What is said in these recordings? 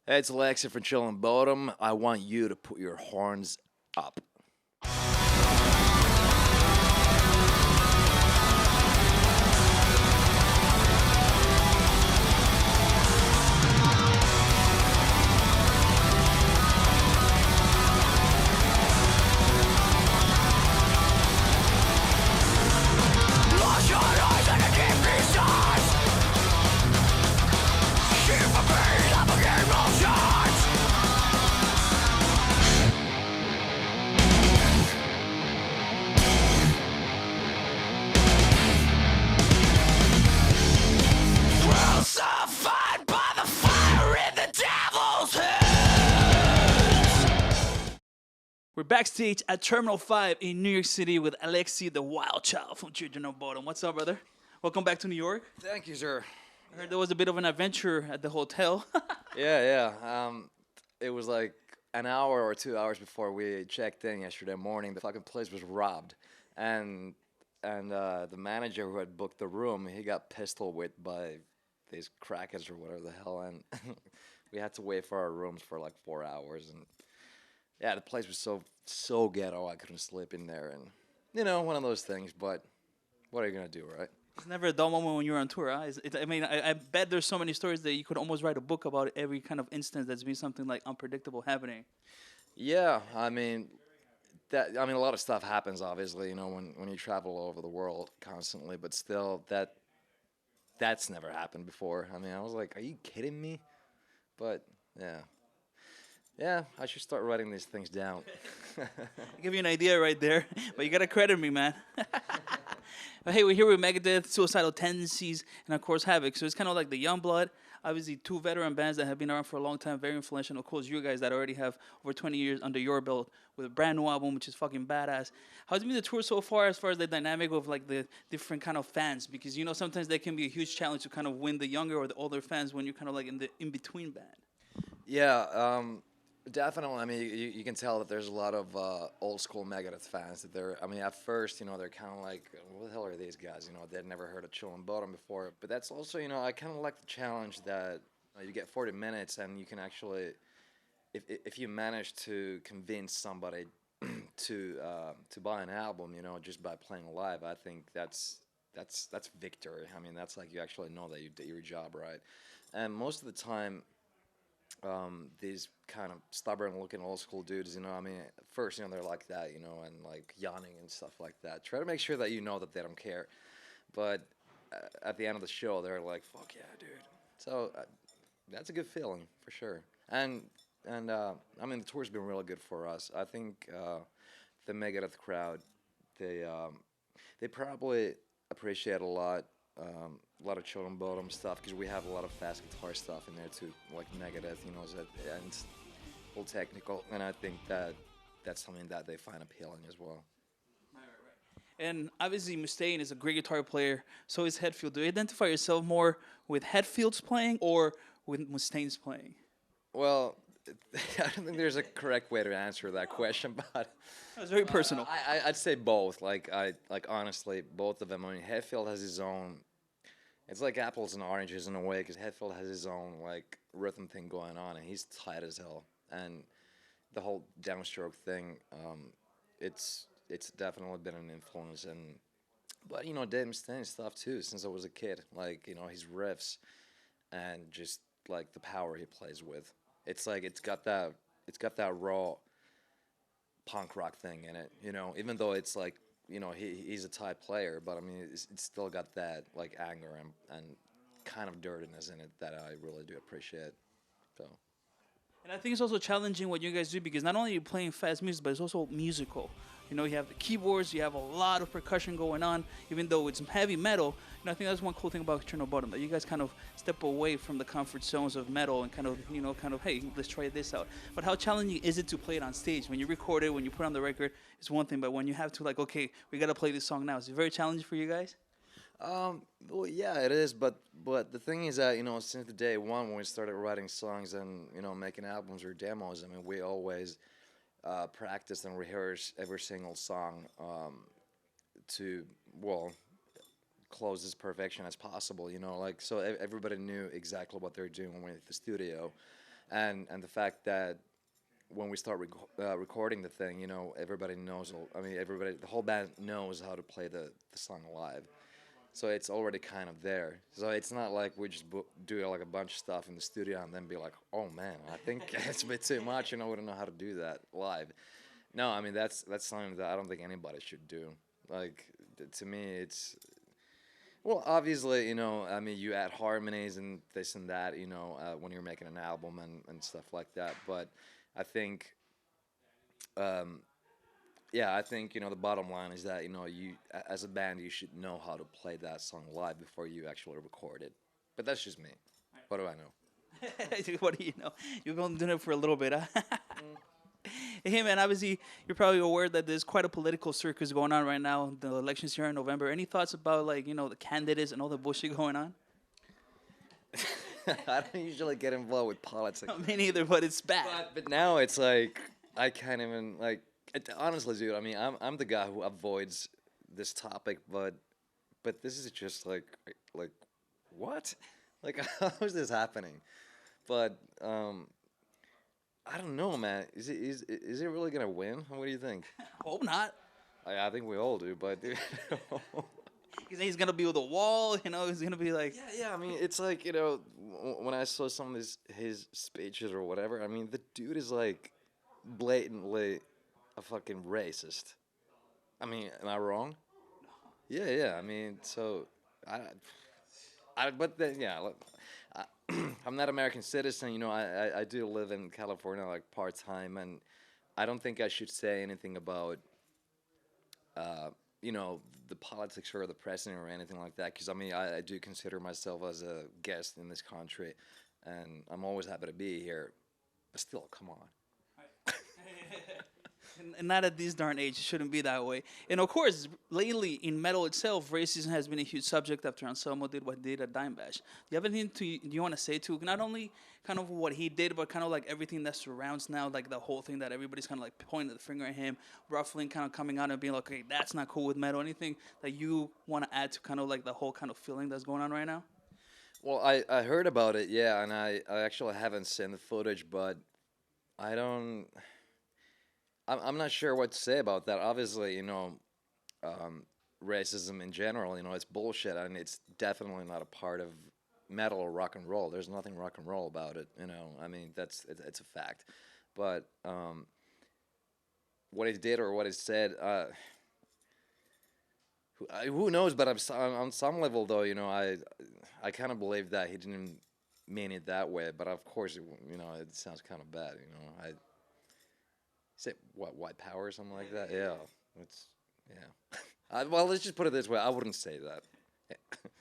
Hey, it's Alexi from Children of Bodom. I want you to put your horns up. We're backstage at Terminal 5 in New York City with Alexi, the wild child from Children of Bodom. What's up, brother? Welcome back to New York. Thank you, sir. I heard there was a bit of an adventure at the hotel. Yeah. It was like an hour or 2 hours before we checked in yesterday morning. The fucking place was robbed, and the manager who had booked the room, he got pistol whipped by these crackers or whatever the hell, and we had to wait for our rooms for like 4 hours. And yeah, the place was so ghetto. I couldn't sleep in there, and one of those things. But what are you gonna do, right? It's never a dull moment when you're on tour. Huh? I bet there's so many stories that you could almost write a book about every kind of instance that's been something like unpredictable happening. Yeah, a lot of stuff happens, obviously, when you travel all over the world constantly, but still, that's never happened before. I mean, I was like, are you kidding me? But yeah. Yeah, I should start writing these things down. I give you an idea right there, but you gotta credit me, man. But hey, we're here with Megadeth, Suicidal Tendencies, and of course Havok. So it's kind of like the young blood. Obviously, two veteran bands that have been around for a long time, very influential. Of course, you guys that already have over 20 years under your belt with a brand new album, which is fucking badass. How's been the tour so far as the dynamic of like the different kind of fans? Because sometimes that can be a huge challenge to kind of win the younger or the older fans when you're kind of like in the in between band. Yeah, definitely. I mean, you can tell that there's a lot of old school Megadeth fans. At first, they're kind of like, what the hell are these guys? They'd never heard of Chillin' Bottom before. But that's also, I kind of like the challenge that you get 40 minutes and you can actually, if you manage to convince somebody to buy an album, just by playing live, I think that's victory. I mean, that's like you actually know that you did your job right. And most of the time, these kind of stubborn-looking old-school dudes, at first, they're like that, and like yawning and stuff like that. Try to make sure that that they don't care, but at the end of the show, they're like, "Fuck yeah, dude!" So that's a good feeling for sure. And the tour's been really good for us. I think the Megadeth crowd, they probably appreciate a lot of Children Bottom stuff because we have a lot of fast guitar stuff in there too, like Megadeth, and it's all technical, and I think that's something that they find appealing as well. And obviously, Mustaine is a great guitar player. So is Hetfield. Do you identify yourself more with Hetfield's playing or with Mustaine's playing? Well, I don't think there's a correct way to answer that question, but That's very personal. I'd say both. Like honestly, both of them. I mean, Hetfield has his own. It's like apples and oranges in a way, because Hetfield has his own like rhythm thing going on, and he's tight as hell. And the whole downstroke thing, it's definitely been an influence. But Dave Mustaine stuff too, since I was a kid. Like his riffs, and just like the power he plays with. It's like it's got that raw punk rock thing in it. Even though it's like he's a tight player, but I mean it's still got that like anger and kind of dirtiness in it that I really do appreciate. So. And I think it's also challenging what you guys do because not only are you playing fast music, but it's also musical. You have the keyboards, you have a lot of percussion going on, even though it's heavy metal. I think that's one cool thing about Children of Bodom, that you guys kind of step away from the comfort zones of metal and kind of, hey, let's try this out. But how challenging is it to play it on stage? When you record it, when you put it on the record, it's one thing, but when you have to like, okay, we got to play this song now, is it very challenging for you guys? Well, yeah, it is, but the thing is that since the day one when we started writing songs and making albums or demos, I mean we always practice and rehearse every single song to close as perfection as possible. Like so everybody knew exactly what they were doing when we went to the studio, and the fact that when we start recording the thing, you know, everybody knows. I mean, everybody, the whole band knows how to play the song live. So it's already kind of there. So it's not like we just do like a bunch of stuff in the studio and then be like, oh man, I think it's a bit too much. You know, we don't know how to do that live. No, I mean that's something that I don't think anybody should do. Like to me, it's well, obviously, you know, I mean, you add harmonies and this and that, you know, when you're making an album and stuff like that. But I think, um, yeah, I think, you know, the bottom line is that, you know, as a band, you should know how to play that song live before you actually record it. But that's just me. What do I know? What do you know? You've been doing it for a little bit, huh? Hey, man, obviously, you're probably aware that there's quite a political circus going on right now. The election's here in November. Any thoughts about, like, you know, the candidates and all the bullshit going on? I don't usually get involved with politics. Me neither, but it's bad. But now it's like, I can't even, like, honestly, dude, I mean, I'm the guy who avoids this topic, but this is just like what? Like, how is this happening? But, I don't know, man. Is it really gonna win? What do you think? Hope not. I think we all do, but He's gonna be with the wall, you know. He's gonna be like, yeah. I mean, it's like, you know, when I saw some of his speeches or whatever. I mean, the dude is like blatantly a fucking racist. I mean, am I wrong? Yeah. I mean, so but then yeah. Look, I'm not American citizen, you know. I do live in California like part time, and I don't think I should say anything about, you know, the politics or the president or anything like that. Because I mean, I do consider myself as a guest in this country, and I'm always happy to be here. But still, come on. and not at this darn age. It shouldn't be that way. And of course, lately in metal itself, racism has been a huge subject after Anselmo did what he did at Dime Bash. Do you have anything you want to say to not only kind of what he did, but kind of like everything that surrounds now, like the whole thing that everybody's kind of like pointing the finger at him, ruffling, kind of coming out and being like, okay, that's not cool with metal. Anything that you want to add to kind of like the whole kind of feeling that's going on right now? Well, I heard about it, yeah, and I actually haven't seen the footage, but I don't. I'm not sure what to say about that. Obviously, you know, racism in general, you know, it's bullshit, and it's definitely not a part of metal or rock and roll. There's nothing rock and roll about it, you know. I mean, it's a fact. But what he did or what he said, who knows? But on some level, though, you know, I kind of believe that he didn't mean it that way. But of course, you know, it sounds kind of bad, you know. Say what, white power or something like that? Yeah, it's yeah. Well, let's just put it this way: I wouldn't say that.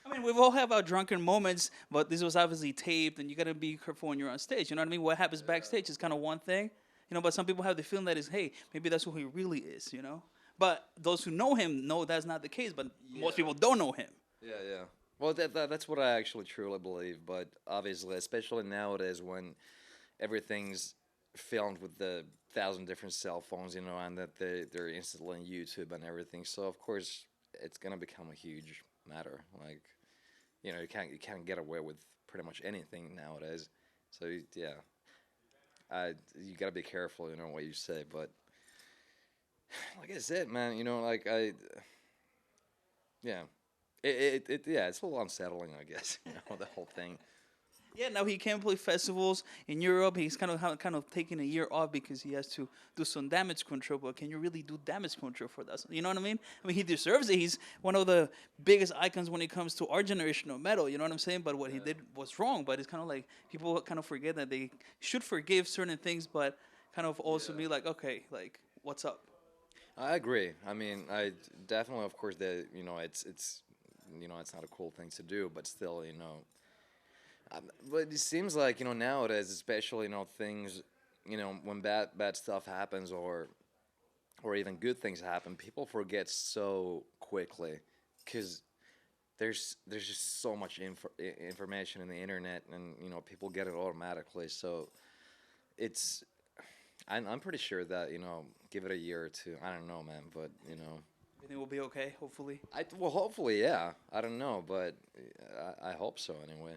I mean, we've all have our drunken moments, but this was obviously taped, and you got to be careful when you're on stage. You know what I mean? What happens backstage is kind of one thing, you know. But some people have the feeling that is, hey, maybe that's who he really is, you know. But those who know him know that's not the case. But most people don't know him. Yeah. Well, that's what I actually truly believe. But obviously, especially nowadays when everything's filmed with the 1,000 different cell phones, you know, and that they're instantly on YouTube and everything. So of course it's gonna become a huge matter. Like, you know, you can't get away with pretty much anything nowadays. So yeah, you gotta be careful, you know, what you say. But like I said, man, you know, like yeah, it's a little unsettling, I guess. You know, the whole thing. Yeah, now he can't play festivals in Europe. He's kind of taking a year off because he has to do some damage control. But can you really do damage control for that? You know what I mean? I mean, he deserves it. He's one of the biggest icons when it comes to our generation of metal. You know what I'm saying? But what he did was wrong. But it's kind of like people kind of forget that they should forgive certain things, but kind of also be like, okay, like, what's up? I agree. I mean, I definitely, of course, that, you know, it's you know, it's not a cool thing to do, but still, you know. But it seems like, you know, nowadays, especially, you know, things, you know, when bad stuff happens or even good things happen, people forget so quickly because there's just so much information in the internet, and you know, people get it automatically. So it's I'm pretty sure that, you know, give it a year or two. I don't know, man, but you know. Everything will be okay, hopefully. Well, hopefully, yeah. I don't know, but I hope so anyway.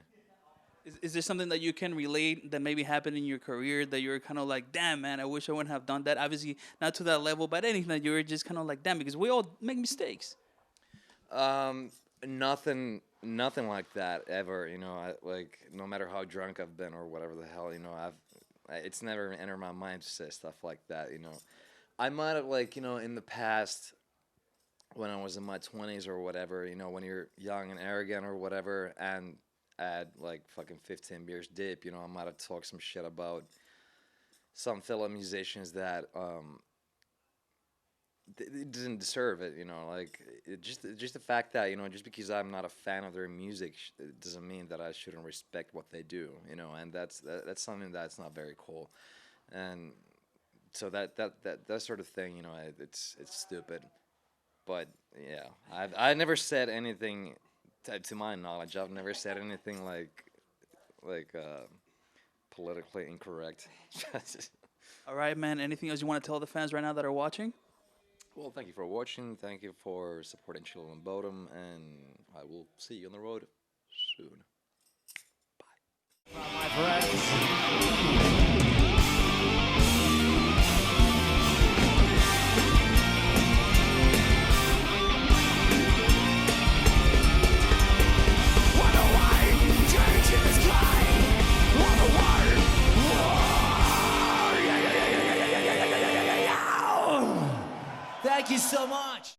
Is there something that you can relate that maybe happened in your career that you're kind of like, damn, man, I wish I wouldn't have done that? Obviously, not to that level, but anything that you were just kind of like, damn, because we all make mistakes. Nothing like that ever. You know, like no matter how drunk I've been or whatever the hell, you know, it's never entered my mind to say stuff like that. You know, I might have like you know in the past when I was in my 20s or whatever. You know, when you're young and arrogant or whatever, and at like fucking 15 beers deep, you know, I might have talked some shit about some fellow musicians that they didn't deserve it, you know. Like just the fact that you know, just because I'm not a fan of their music, it doesn't mean that I shouldn't respect what they do, you know. And that's something that's not very cool, and so that sort of thing, you know, it's stupid. But yeah, I never said anything. To my knowledge, I've never said anything like politically incorrect. All right, man. Anything else you want to tell the fans right now that are watching? Well, thank you for watching. Thank you for supporting Children of Bodom, and I will see you on the road soon. Bye. My friends. Thank you so much.